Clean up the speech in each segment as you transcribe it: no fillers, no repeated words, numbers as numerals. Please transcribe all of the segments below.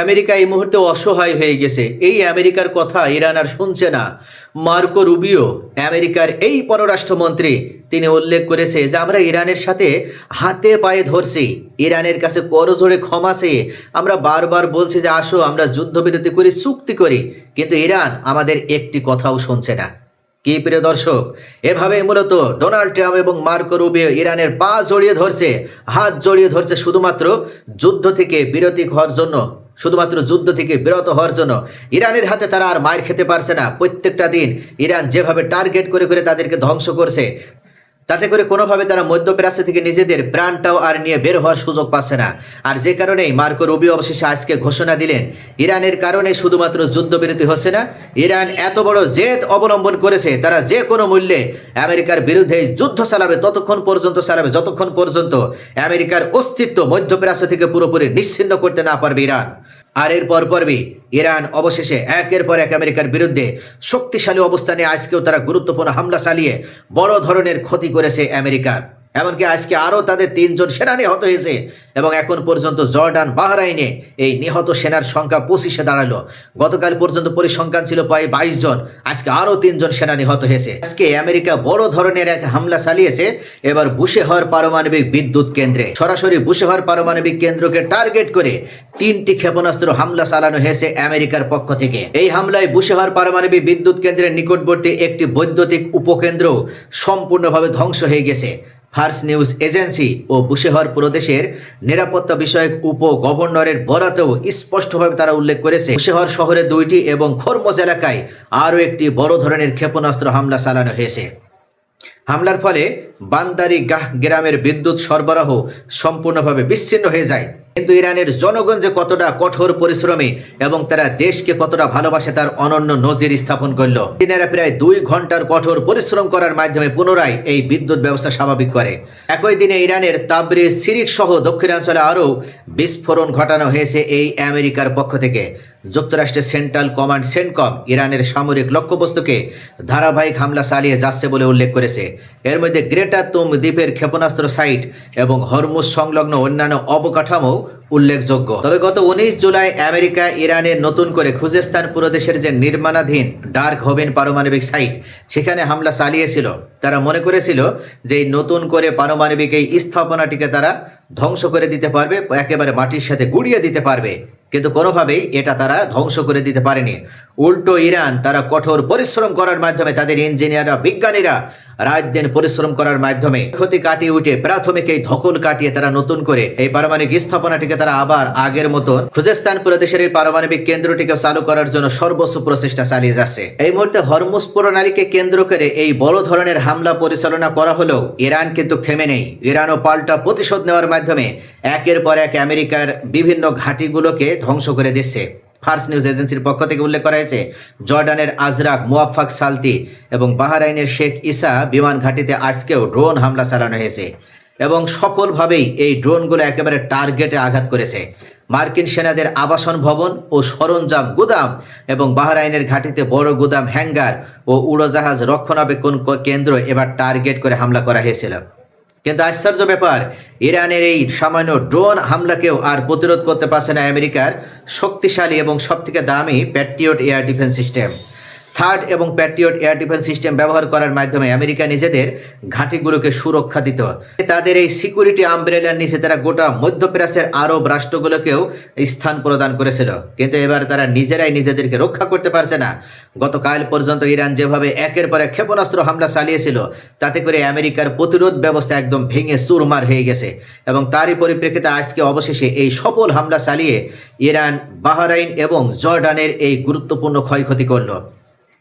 America এই মুহূর্তে অসহায় হয়ে গেছে। এই আমেরিকার কথা ইরান আর শুনছে না। মার্কো রুবিও, আমেরিকার এই পররাষ্ট্রমন্ত্রী, তিনি উল্লেখ করেছে যে আমরা ইরানের সাথে হাতে পায়ে ধরছি, ইরানের কাছে করজোড়ে ক্ষমা চেয়ে আমরা বারবার বলছি যে আসো আমরা যুদ্ধবিরতি করি, চুক্তি করি, কিন্তু ইরান আমাদের একটি কথাও শুনছে না। কি প্রিয় দর্শক, এভাবে মূলত ডোনাল্ড ট্রাম্প এবং মার্কো রুবিও ইরানের পা জড়িয়ে ধরছে, হাত জড়িয়ে ধরছে শুধুমাত্র যুদ্ধ থেকে বিরতি হওয়ার জন্য, শুধুমাত্র যুদ্ধ থেকে বিরত হওয়ার জন্য। ইরানের হাতে তারা আর মার খেতে পারছে না। প্রত্যেকটা দিন ইরান যেভাবে টার্গেট করে করে তাদেরকে ধ্বংস করছে, তাতে করে কোনোভাবে তারা মধ্যপ্রাচ্য থেকে নিজেদের প্রাণটাও আর নিয়ে বের হওয়ার সুযোগ পাচ্ছে না। আর যে কারণেই মার্কো রুবিও অবশেষে আজকে ঘোষণা দিলেন ইরানের কারণে শুধুমাত্র যুদ্ধবিরতি হচ্ছে না, ইরান এত বড় জেদ অবলম্বন করেছে, তারা যে কোনো মূল্যে আমেরিকার বিরুদ্ধে যুদ্ধ চালাবে, ততক্ষণ পর্যন্ত চালাবে যতক্ষণ পর্যন্ত আমেরিকার অস্তিত্ব মধ্যপ্রাচ্য থেকে পুরোপুরি নিশ্চিহ্ন করতে না পারবে ইরান। আর এর পরপরই ইরান অবশেষে একের পর এক আমেরিকার বিরুদ্ধে শক্তিশালী অবস্থানে আজকেও তারা গুরুত্বপূর্ণ হামলা চালিয়ে বড় ধরনের ক্ষতি করেছে আমেরিকার। এমনকি আজকে আরও তাদের 3 জন সেনা নিহত হয়েছে এবং এখন পর্যন্ত জর্ডান, বাহরাইনে এই নিহত সেনার সংখ্যা 25-এ দাঁড়ালো। গতকাল পর্যন্ত পরিসংখ্যান ছিল প্রায় 22 জন, আজকে আরও 3 জন সেনা নিহত হয়েছে। আজকে আমেরিকা বড় ধরনের এক হামলা চালিয়েছে এবার বুশেহর পারমাণবিক বিদ্যুৎ কেন্দ্রে। সরাসরি বুশেহর পারমাণবিক কেন্দ্রকে টার্গেট করে 3টি ক্ষেপণাস্ত্র হামলা চালানো হয়েছে আমেরিকার পক্ষ থেকে। এই হামলায় বুশেহর পারমাণবিক বিদ্যুৎ কেন্দ্রের নিকটবর্তী একটি বৈদ্যুতিক উপকেন্দ্র সম্পূর্ণভাবে ধ্বংস হয়ে গেছে। ফার্স নিউজ এজেন্সি ও বুশেহর প্রদেশের নিরাপত্তা বিষয়ক উপ গভর্নরের বরাতেও স্পষ্টভাবে তারা উল্লেখ করেছে বুশেহর শহরে 2টি এবং খরমজ এলাকায় আরও একটি বড় ধরনের ক্ষেপণাস্ত্র হামলা চালানো হয়েছে। হামলার ফলে বান্দারি গাহ গ্রামের বিদ্যুৎ সরবরাহ সম্পূর্ণভাবে বিচ্ছিন্ন হয়ে যায়। কিন্তু ইরানের জনগণ যে কতটা কঠোর পরিশ্রমী এবং তারা দেশকে কতটা ভালোবাসে তার অনন্য নজির স্থাপন করল। চীনেরা প্রায় 2 ঘন্টার কঠোর পরিশ্রম করার মাধ্যমে পুনরায় এই বিদ্যুৎ ব্যবস্থা স্বাভাবিক করে। একই দিনে ইরানের তাবরিজ, সিরিক সহ দক্ষিণাঞ্চলে আরও বিস্ফোরণ ঘটানো হয়েছে এই আমেরিকার পক্ষ থেকে। যুক্তরাষ্ট্রের সেন্ট্রাল কমান্ড সেন্টকম ইরানের সামরিক লক্ষ্যবস্তুকে ধারাবাহিক হামলা চালিয়ে যাচ্ছে বলে উল্লেখ করেছে। এর মধ্যে গ্রেটা তুম দ্বীপের ক্ষেপণাস্ত্র সাইট এবং হরমুজ সংলগ্ন অন্যান্য অবকাঠামো উল্লেখযোগ্য। তবে গত 19 জুলাই আমেরিকা ইরানের নতুন করে খুজেস্তান প্রদেশের যে নির্মাণাধীন ডার্ক হোভেন পারমাণবিক সাইট, সেখানে হামলা চালিয়েছিল। তারা মনে করেছিল যে এই নতুন করে পারমাণবিক এই স্থাপনাটিকে তারা ধ্বংস করে দিতে পারবে, একেবারে মাটির সাথে গুড়িয়ে দিতে পারবে, কিন্তু কোনোভাবেই এটা তারা ধ্বংস করে দিতে পারেনি। উল্টো ইরান তারা কঠোর পরিশ্রম করার মাধ্যমে, তাদের ইঞ্জিনিয়াররা, বিজ্ঞানীরা রাত দিন পরিশ্রম করার মাধ্যমে ক্ষতি কাটিয়ে উঠে প্রাথমিক এই ধকল কাটিয়ে তারা নতুন করে এই পারমাণবিক স্থাপনাটিকে তারা আবার আগের মতন খুজেস্তান প্রদেশের এই পারমাণবিক কেন্দ্রটিকে চালু করার জন্য সর্বোচ্চ প্রচেষ্টা চালিয়ে যাচ্ছে। এই মুহূর্তে হরমুজ প্রণালীকে কেন্দ্র করে এই বড় ধরনের হামলা পরিচালনা করা হলেও ইরান কিন্তু থেমে নেই। ইরানও পাল্টা প্রতিশোধ নেওয়ার মাধ্যমে একের পর এক আমেরিকার বিভিন্ন ঘাঁটিগুলোকে ধ্বংস করে দিচ্ছে। ফার্স নিউজ এজেন্সির পক্ষ থেকে উল্লেখ করা হয়েছে জর্ডানের আজরাক, মুয়াফাক সালতি এবং বাহরাইনের শেখ ইসা বিমান ঘাঁটিতে আজকেও ড্রোন হামলা চালানো হয়েছে এবং সফলভাবেই এই ড্রোনগুলো একেবারে টার্গেটে আঘাত করেছে। মার্কিন সেনাদের আবাসন ভবন ও সরঞ্জাম গুদাম এবং বাহরাইনের ঘাঁটিতে বড় গুদাম, হ্যাঙ্গার ও উড়োজাহাজ রক্ষণাবেক্ষণ কেন্দ্র এবার টার্গেট করে হামলা করা হয়েছিল। কিন্তু আশ্চর্য ব্যাপার, ইরানের এই সামান্য ড্রোন হামলাকেও আর প্রতিরোধ করতে পারছে না আমেরিকার শক্তিশালী এবং সবথেকে দামি Patriot air defence system. Third এবং প্যাট্রিয়ট এয়ার ডিফেন্স সিস্টেম ব্যবহার করার মাধ্যমে আমেরিকা নিজেদের ঘাঁটিগুলোকে সুরক্ষা দিত। তাদের এই সিকিউরিটি আমব্রেলার নিচে তারা গোটা মধ্যপ্রাচ্যের আরব রাষ্ট্রগুলোকেও স্থান প্রদান করেছিল, কিন্তু এবার তারা নিজেরাই নিজেদেরকে রক্ষা করতে পারছে না। গতকাল পর্যন্ত ইরান যেভাবে একের পর এক ক্ষেপণাস্ত্র হামলা চালিয়েছিল, তাতে করে আমেরিকার প্রতিরোধ ব্যবস্থা একদম ভেঙে চুরমার হয়ে গেছে এবং তারই পরিপ্রেক্ষিতে আজকে অবশেষে এই সফল হামলা চালিয়ে ইরান বাহরাইন এবং জর্ডানের এই গুরুত্বপূর্ণ ক্ষয়ক্ষতি করলো।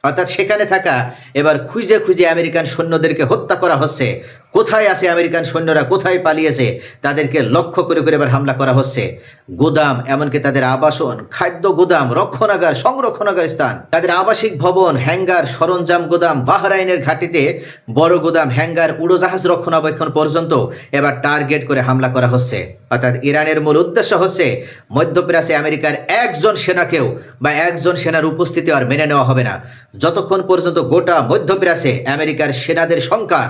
অর্থাৎ সেখানে থাকা এবার খুঁজে খুঁজে আমেরিকান সৈন্যদেরকে হত্যা করা হচ্ছে। কোথায় আছে আমেরিকান সৈন্যরা, কোথায় পালিয়েছে, তাদেরকে লক্ষ্য করে করে এবার হামলা করা হচ্ছে। গুদাম, এমনকি তাদের আবাসন, খাদ্য গুদাম, রক্ষণাগার, সংরক্ষণাগার স্থান, তাদের আবাসিক ভবন, হ্যাঙ্গার, সরঞ্জাম গুদাম, বাহরাইনের ঘাঁটিতে বড় গুদাম, হ্যাঙ্গার, উড়োজাহাজ রক্ষণাবেক্ষণ পর্যন্ত এবার টার্গেট করে হামলা করা হচ্ছে। অর্থাৎ ইরানের মূল উদ্দেশ্য হচ্ছে মধ্যপ্রাচ্যে আমেরিকার একজন সেনাকেও বা একজন সেনার উপস্থিতি আর মেনে নেওয়া হবে না। যতক্ষণ পর্যন্ত গোটা মধ্যপ্রাচ্যে আমেরিকার সেনাদের সংখ্যা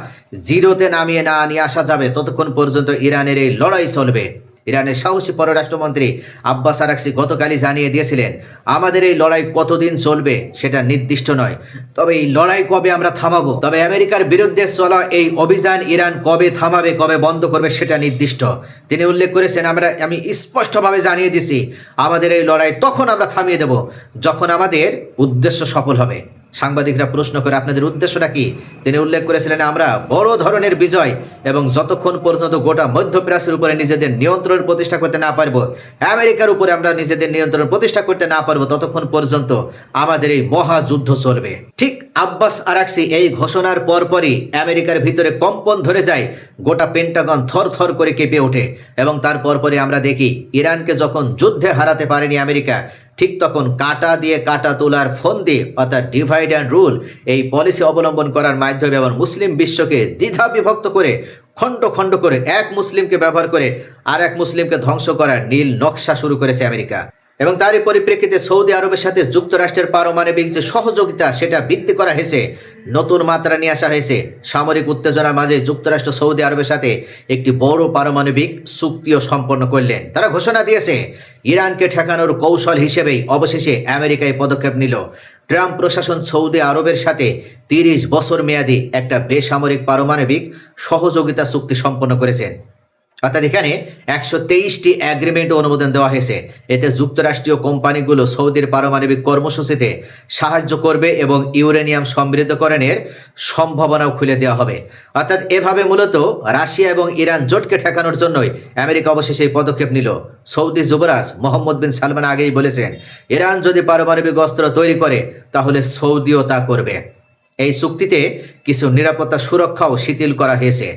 0-তে নামিয়ে না নিয়ে আসা যাবে, ততক্ষণ পর্যন্ত ইরানের এই লড়াই চলবে। ইরানের সাহসী পররাষ্ট্রমন্ত্রী আব্বাস আরাকচি গতকালই জানিয়ে দিয়েছিলেন, আমাদের এই লড়াই কতদিন চলবে সেটা নির্দিষ্ট নয়, তবে এই লড়াই কবে আমরা থামাবো, তবে আমেরিকার বিরুদ্ধে চলা এই অভিযান ইরান কবে থামাবে, কবে বন্ধ করবে সেটা নির্দিষ্ট। তিনি উল্লেখ করেছেন, আমি স্পষ্টভাবে জানিয়ে দিছি, আমাদের এই লড়াই তখন আমরা থামিয়ে দেব যখন আমাদের উদ্দেশ্য সফল হবে। সাংবাদিকরা প্রশ্ন করে, আপনাদের উদ্দেশ্যটা কি? তিনি উল্লেখ করেছিলেন, আমরা বড় ধরনের বিজয় এবং যতক্ষণ পর্যন্ত গোটা মধ্যপ্রাচ্যের উপরে নিজেদের নিয়ন্ত্রণ প্রতিষ্ঠা করতে না পারবো, আমেরিকার উপরে আমরা নিজেদের নিয়ন্ত্রণ প্রতিষ্ঠা করতে না পারবো, ততক্ষণ পর্যন্ত আমাদের এই মহাযুদ্ধ চলবে। ঠিক আব্বাস আরাকচি এই ঘোষণার পরপরই আমেরিকার ভিতরে কম্পন ধরে যায়, গোটা পেন্টাগন থরথর করে কেঁপে ওঠে এবং তার পরপরই আমরা দেখি ইরানকে যখন যুদ্ধে হারাতে পারেনি আমেরিকা, ঠিক তখন কাটা দিয়ে কাটা তোলার ফন্দি অর্থাৎ ডিভাইড অ্যান্ড রুল এই পলিসি অবলম্বন করার মাধ্যমে এবং মুসলিম বিশ্বকে দ্বিধা বিভক্ত করে খণ্ড খণ্ড করে এক মুসলিমকে ব্যবহার করে আর এক মুসলিমকে ধ্বংস করার নীল নকশা শুরু করেছে আমেরিকা। এবং তারই পরিপ্রেক্ষিতে সৌদি আরবের সাথে যুক্তরাষ্ট্রের পারমাণবিক যে সহযোগিতা সেটা বৃদ্ধি করা হয়েছে, নতুন মাত্রা নিয়ে আসা হয়েছে। সামরিক উত্তেজনার মাঝে যুক্তরাষ্ট্র সৌদি আরবের সাথে একটি বড় পারমাণবিক চুক্তিও সম্পন্ন করলেন। তারা ঘোষণা দিয়েছে, ইরানকে ঠেকানোর কৌশল হিসেবেই অবশেষে আমেরিকায় পদক্ষেপ নিল। ট্রাম্প প্রশাসন সৌদি আরবের সাথে 30 বছর মেয়াদী একটা বেসামরিক পারমাণবিক সহযোগিতা চুক্তি সম্পন্ন করেছেন। অর্থাৎ এখানে 123টি অ্যাগ্রিমেন্ট অনুমোদন দেওয়া হয়েছে। এতে যুক্তরাষ্ট্রীয় কোম্পানিগুলো সৌদির পারমাণবিক কর্মসূচিতে সাহায্য করবে এবং ইউরেনিয়াম সমৃদ্ধকরণের সম্ভাবনাও খুলে দেওয়া হবে। অর্থাৎ এভাবে মূলত রাশিয়া এবং ইরান জোটকে ঠেকানোর জন্যই আমেরিকা অবশেষে এই পদক্ষেপ নিল। সৌদি যুবরাজ মোহাম্মদ বিন সালমান আগেই বলেছেন, ইরান যদি পারমাণবিক অস্ত্র তৈরি করে তাহলে সৌদিও তা করবে। এই চুক্তিতে কিছু নিরাপত্তা সুরক্ষাও শিথিল করা হয়েছে।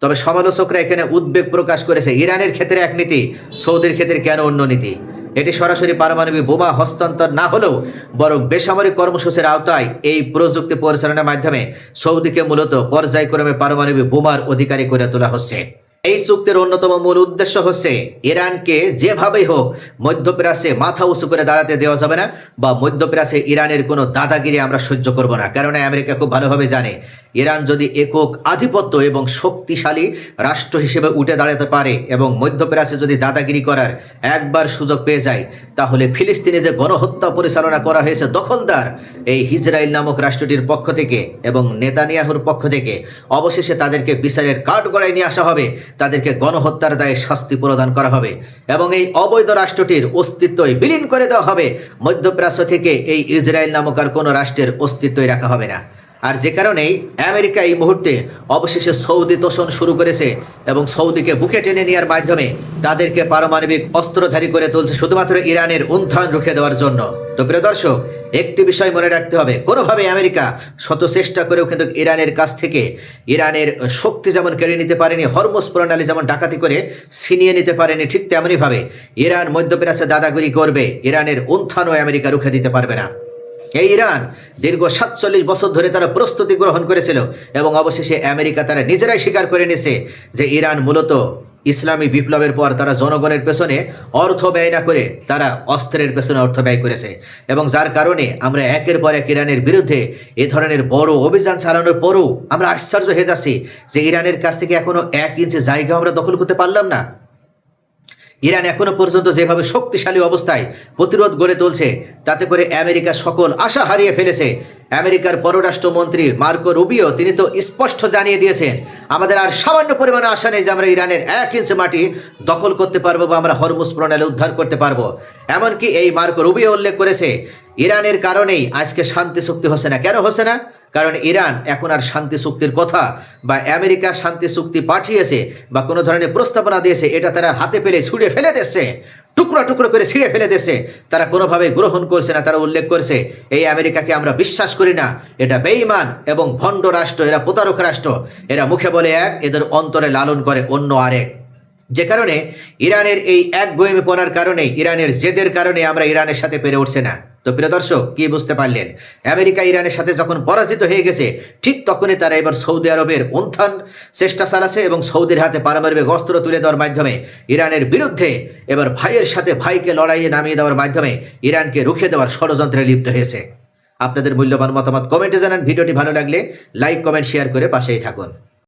তবে সমালোচকরা এখানে উদ্বেগ প্রকাশ করেছে, ইরানের ক্ষেত্রে এক নীতি, সৌদির ক্ষেত্রে কেন অন্য নীতি? এটি সরাসরি পারমাণবিক বোমা হস্তান্তর না হলেও বরং বেসামরিক কর্মসূচির আওতায় এই প্রযুক্তি পরিচালনার মাধ্যমে সৌদিকে মূলত পর্যায়ক্রমে পারমাণবিক বোমার অধিকারী করে তোলা হচ্ছে। এই চুক্তির অন্যতম মূল উদ্দেশ্য হচ্ছে ইরানকে যেভাবেই হোক মধ্যপ্রাচ্যে মাথা উঁচু করে দাঁড়াতে দেওয়া যাবে না, বা মধ্যপ্রাচ্যে ইরানের কোনো দাদাগিরি আমরা সহ্য করব না। কারণ আমেরিকা খুব ভালোভাবে জানে, ইরান যদি একক আধিপত্য এবং শক্তিশালী রাষ্ট্র হিসেবে উঠে দাঁড়াতে পারে এবং মধ্যপ্রাচ্যে যদি দাদাগিরি করার একবার সুযোগ পেয়ে যায়, তাহলে ফিলিস্তিনে যে গণহত্যা পরিচালনা করা হয়েছে দখলদার এই ইসরায়েল নামক রাষ্ট্রটির পক্ষ থেকে এবং নেতানিয়াহুর পক্ষ থেকে, অবশেষে তাদেরকে বিচারের কাঠগড়ায় নিয়ে আসা হবে, তাদেরকে গণহত্যার দায়ে শাস্তি প্রদান করা হবে এবং এই অবৈধ রাষ্ট্রটির অস্তিত্বই বিলীন করে দেওয়া হবে। মধ্যপ্রাচ্য থেকে এই ইসরায়েল নামক আর কোনো রাষ্ট্রের অস্তিত্বই রাখা হবে না। আর যে কারণেই আমেরিকা এই মুহূর্তে অবশেষে সৌদি তোষণ শুরু করেছে এবং সৌদিকে বুকে টেনে নেওয়ার মাধ্যমে তাদেরকে পারমাণবিক অস্ত্রধারী করে তুলছে শুধুমাত্র ইরানের উত্থান রুখে দেওয়ার জন্য। তো প্রিয় দর্শক, একটি বিষয় মনে রাখতে হবে, কোনোভাবে আমেরিকা শত চেষ্টা করেও কিন্তু ইরানের কাছ থেকে ইরানের শক্তি যেমন কেড়ে নিতে পারেনি, হরমুজ প্রণালী যেমন ডাকাতি করে ছিনিয়ে নিতে পারেনি, ঠিক তেমনিভাবে ইরান মধ্যপ্রাচ্যে দাদাগিরি করবে, ইরানের উত্থানও আমেরিকা রুখে দিতে পারবে না। এই ইরান দীর্ঘ 47 বছর ধরে তারা প্রস্তুতি গ্রহণ করেছিল এবং অবশেষে আমেরিকা তারা নিজেরাই স্বীকার করে নিয়েছে যে ইরান মূলত ইসলামী বিপ্লবের পর তারা জনগণের পেছনে অর্থ ব্যয় না করে তারা অস্ত্রের পেছনে অর্থ ব্যয় করেছে এবং যার কারণে আমরা একের পর এক ইরানের বিরুদ্ধে এ ধরনের বড় অভিযান চালানোর পরও আমরা আশ্চর্য হয়ে যাচ্ছি যে ইরানের কাছ থেকে এখনো 1 ইঞ্চি জায়গা আমরা দখল করতে পারলাম না। ইরান এখনো পর্যন্ত যেভাবে শক্তিশালী অবস্থায় প্রতিরোধ গড়ে তুলছে, তাতে করে আমেরিকা সকল আশা হারিয়ে ফেলেছে। আমেরিকার পররাষ্ট্রমন্ত্রী মার্কো রুবিও তিনি তো স্পষ্ট জানিয়ে দিয়েছেন, আমাদের আর সামান্য পরিমাণে আশা নেই যে আমরা ইরানের 1 ইঞ্চি মাটি দখল করতে পারবো বা আমরা হরমুজ প্রণালী উদ্ধার করতে পারবো। এমনকি এই মার্কো রুবিও উল্লেখ করেছে, ইরানের কারণেই আজকে শান্তি চুক্তি হচ্ছে না। কেন হচ্ছে না? কারণ ইরান এখন আর শান্তি চুক্তির কথা বা আমেরিকা শান্তি চুক্তি পাঠিয়েছে বা কোনো ধরনের প্রস্তাবনা দিয়েছে, এটা তারা হাতে পেলে ছুঁড়ে ফেলে দিচ্ছে, টুকরো টুকরো করে ছিঁড়ে ফেলে দিচ্ছে। তারা কোনোভাবে গ্রহণ করছে না। তারা উল্লেখ করছে, এই আমেরিকাকে আমরা বিশ্বাস করি না, এটা বেঈমান এবং ভণ্ড রাষ্ট্র, এরা প্রতারক রাষ্ট্র, এরা মুখে বলে এক, এদের অন্তরে লালন করে অন্য আরেক। যে কারণে ইরানের এই একগুঁয়েমি পড়ার কারণে, ইরানের জেদের কারণে আমরা ইরানের সাথে পেরে উঠছে না। তো প্রিয় দর্শক, কি বুঝতে পারলেন? আমেরিকা ইরানের সাথে যখন পরাজিত হয়ে গেছে, ঠিক তখনই তারা এবার সৌদি আরবের উত্থান চেষ্টা চালাচ্ছে এবং সৌদির হাতে পারমাণবিক অস্ত্র তুলে দেওয়ার মাধ্যমে ইরানের বিরুদ্ধে এবার ভাইয়ের সাথে ভাইকে লড়াইয়ে নামিয়ে দেওয়ার মাধ্যমে ইরানকে রুখে দেওয়ার ষড়যন্ত্রে লিপ্ত হয়েছে। আপনাদের মূল্যবান মতামত কমেন্টে জানান। ভিডিওটি ভালো লাগলে লাইক, কমেন্ট, শেয়ার করে পাশেই থাকুন।